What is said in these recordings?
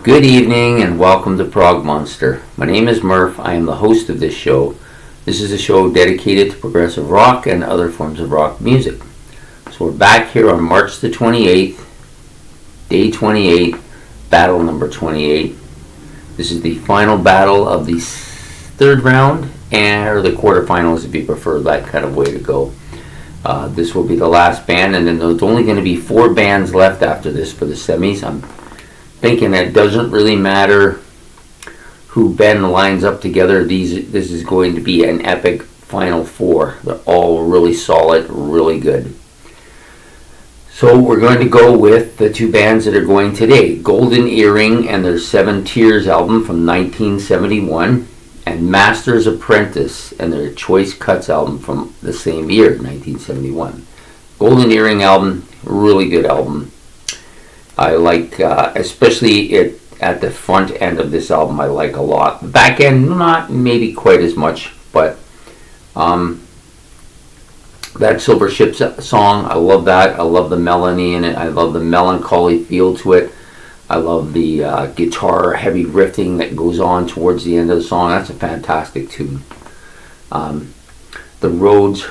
Good evening and welcome to Prog Monster. My name is Murph. I am the host of this show. This is a show dedicated to progressive rock and other forms of rock music. So we're back here on March the 28th, day 28, battle number 28. This is the final battle of the third round, or the quarterfinals if you prefer that kind of way to go. This will be the last band, and then there's only going to be 4 bands left after this for the semis. I'm thinking that it doesn't really matter who Ben lines up together. This is going to be an epic final 4. They're all really solid, really good. So we're going to go with the 2 bands that are going today. Golden Earring and their 7 Tears album from 1971, and Master's Apprentice and their Choice Cuts album from the same year, 1971. Golden Earring album, really good album. I like, especially at the front end of this album, I like a lot. The back end, not maybe quite as much, but that Silver Ship song, I love that. I love the melody in it. I love the melancholy feel to it. I love the guitar heavy riffing that goes on towards the end of the song. That's a fantastic tune. The Roads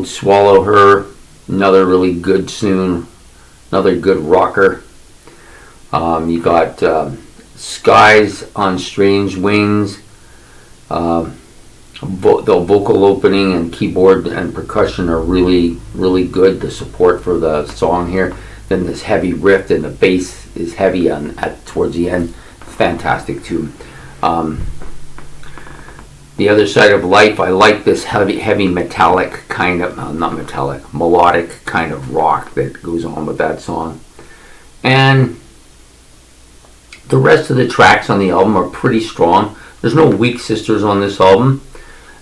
Swallow Her, another really good tune. Another good rocker. You got Skies on Strange Wings. The vocal opening and keyboard and percussion are really, really good. The support for the song here. Then this heavy riff and the bass is heavy towards the end. Fantastic tune. The Other Side of Life. I like this heavy metallic kind of, not metallic, melodic kind of rock that goes on with that song. And the rest of the tracks on the album are pretty strong. There's no weak sisters on this album.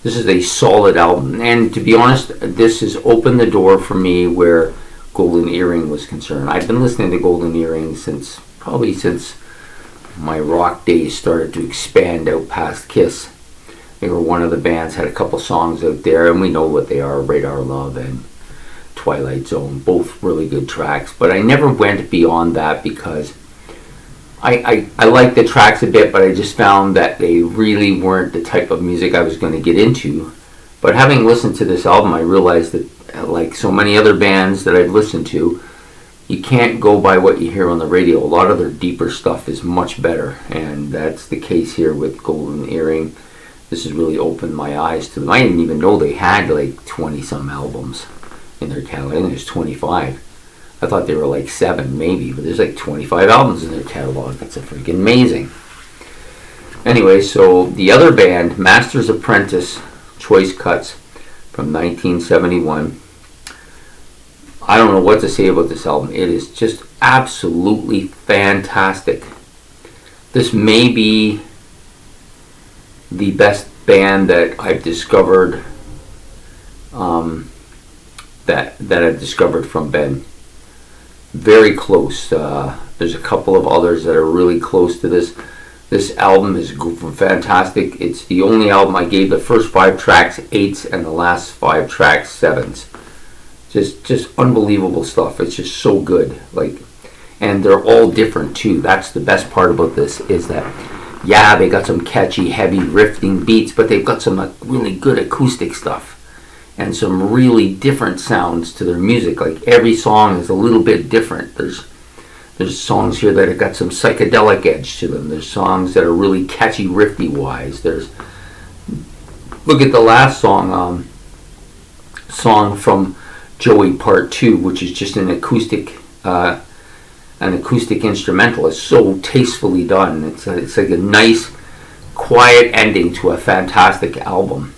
This is a solid album. And to be honest, this has opened the door for me where Golden Earring was concerned. I've been listening to Golden Earring since my rock days started to expand out past Kiss. They were one of the bands, had a couple songs out there, and we know what they are, Radar Love and Twilight Zone, both really good tracks. But I never went beyond that because I liked the tracks a bit, but I just found that they really weren't the type of music I was going to get into. But having listened to this album, I realized that, like so many other bands that I've listened to, you can't go by what you hear on the radio. A lot of their deeper stuff is much better, and that's the case here with Golden Earring. This has really opened my eyes to them. I didn't even know they had like 20 some albums in their catalog. I think there's 25. I thought they were like 7 maybe, but there's like 25 albums in their catalog. That's a freaking amazing. Anyway, so the other band, Master's Apprentice, Choice Cuts from 1971. I don't know what to say about this album. It is just absolutely fantastic. This may be the best band that I've discovered, that I've discovered from Ben. Very close. There's a couple of others that are really close to this. This album is fantastic. It's the only album I gave the first 5 tracks 8s and the last 5 tracks 7s. Just unbelievable stuff. It's just so good. And they're all different too. That's the best part about this, is that they got some catchy, heavy, riffing beats, but they've got some really good acoustic stuff and some really different sounds to their music. Like every song is a little bit different. There's songs here that have got some psychedelic edge to them. There's songs that are really catchy, riffy wise. Look at the last song from Joey Part 2, which is just an acoustic instrumental. Is so tastefully done. It's like a nice, quiet ending to a fantastic album.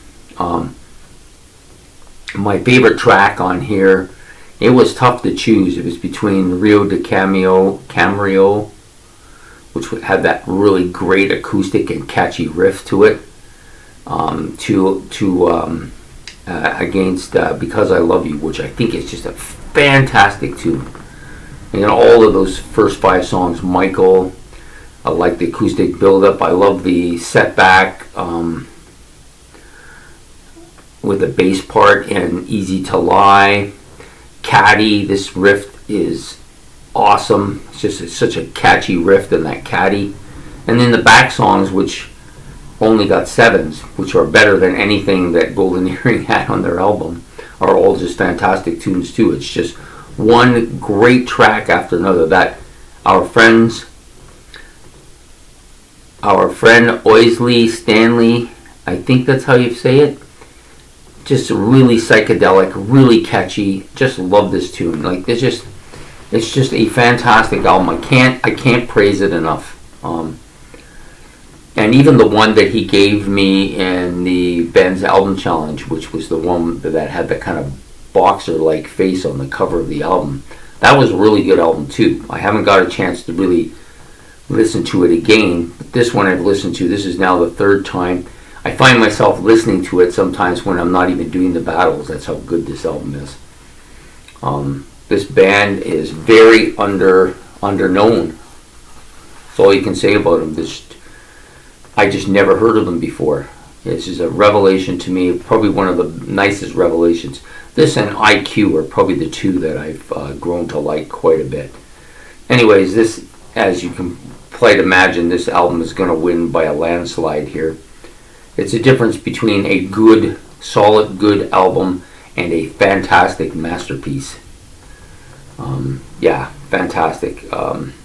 My favorite track on here, it was tough to choose. It was between Rio de Camarillo, which had that really great acoustic and catchy riff to it, against Because I Love You, which I think is just a fantastic tune. And all of those first 5 songs, Michael, I like the acoustic build-up. I love the setback with the bass part and Easy to Lie. Caddy, this riff is awesome. It's such a catchy riff in that caddy. And then the back songs, which only got 7s, which are better than anything that Golden Earring had on their album, are all just fantastic tunes too. It's just one great track after another. That our friend Oisley Stanley, I think that's how you say it. Just really psychedelic, really catchy. Just love this tune. Like it's just a fantastic album. I can't praise it enough. And even the one that he gave me in the Ben's album challenge, which was the one that had the kind of boxer-like face on the cover of the album, that was a really good album too. I haven't got a chance to really listen to it again, but this one I've listened to. This is now the 3rd time. I find myself listening to it sometimes when I'm not even doing the battles. That's how good this album is. This band is very underknown. That's all you can say about them. I just never heard of them before. This is a revelation to me, probably one of the nicest revelations. This and IQ are probably the 2 that I've grown to like quite a bit. Anyways, this, as you can quite imagine, this album is going to win by a landslide here. It's a difference between a good, solid, good album and a fantastic masterpiece. Yeah, fantastic.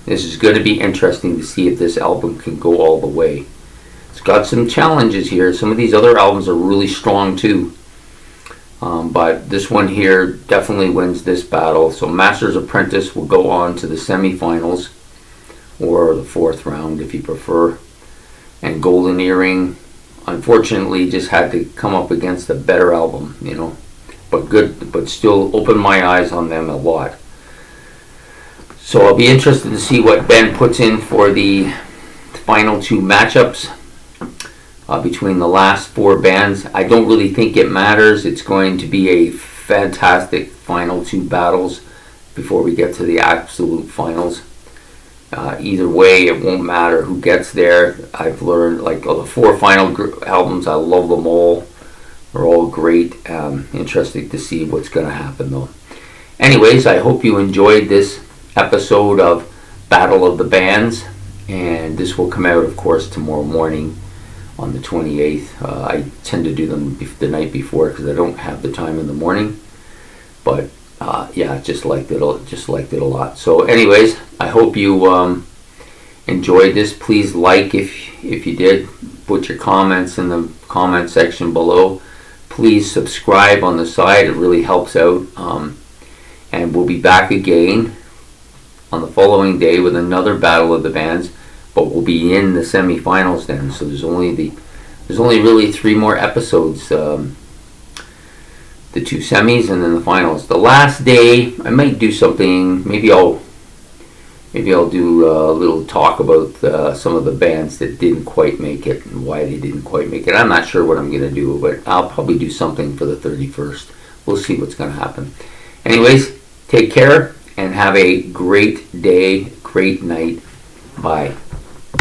This is going to be interesting to see if this album can go all the way. It's got some challenges here. Some of these other albums are really strong too. But this one here definitely wins this battle. So Master's Apprentice will go on to the semifinals, or the 4th round if you prefer. And Golden Earring, unfortunately, just had to come up against a better album, you know. But good, but still opened my eyes on them a lot. So I'll be interested to see what Ben puts in for the final 2 matchups between the last 4 bands. I don't really think it matters. It's going to be a fantastic final 2 battles before we get to the absolute finals. Either way, it won't matter who gets there. I've learned, like, the 4 final albums, I love them all. They're all great. Interesting to see what's going to happen though. Anyways, I hope you enjoyed this episode of Battle of the Bands, and this will come out, of course, tomorrow morning on the 28th. I tend to do them the night before because I don't have the time in the morning, but yeah, just liked it a lot. So anyways, I hope you enjoyed this. Please like if you did. Put your comments in the comment section below. Please subscribe on the side. It really helps out. And we'll be back again on the following day with another Battle of the Bands, but we'll be in the semifinals then. So there's only really 3 more episodes. The 2 semis and then the finals. The last day, I might do something. Maybe I'll do a little talk about some of the bands that didn't quite make it and why they didn't quite make it. I'm not sure what I'm going to do, but I'll probably do something for the 31st. We'll see what's going to happen. Anyways, take care and have a great day, great night. Bye.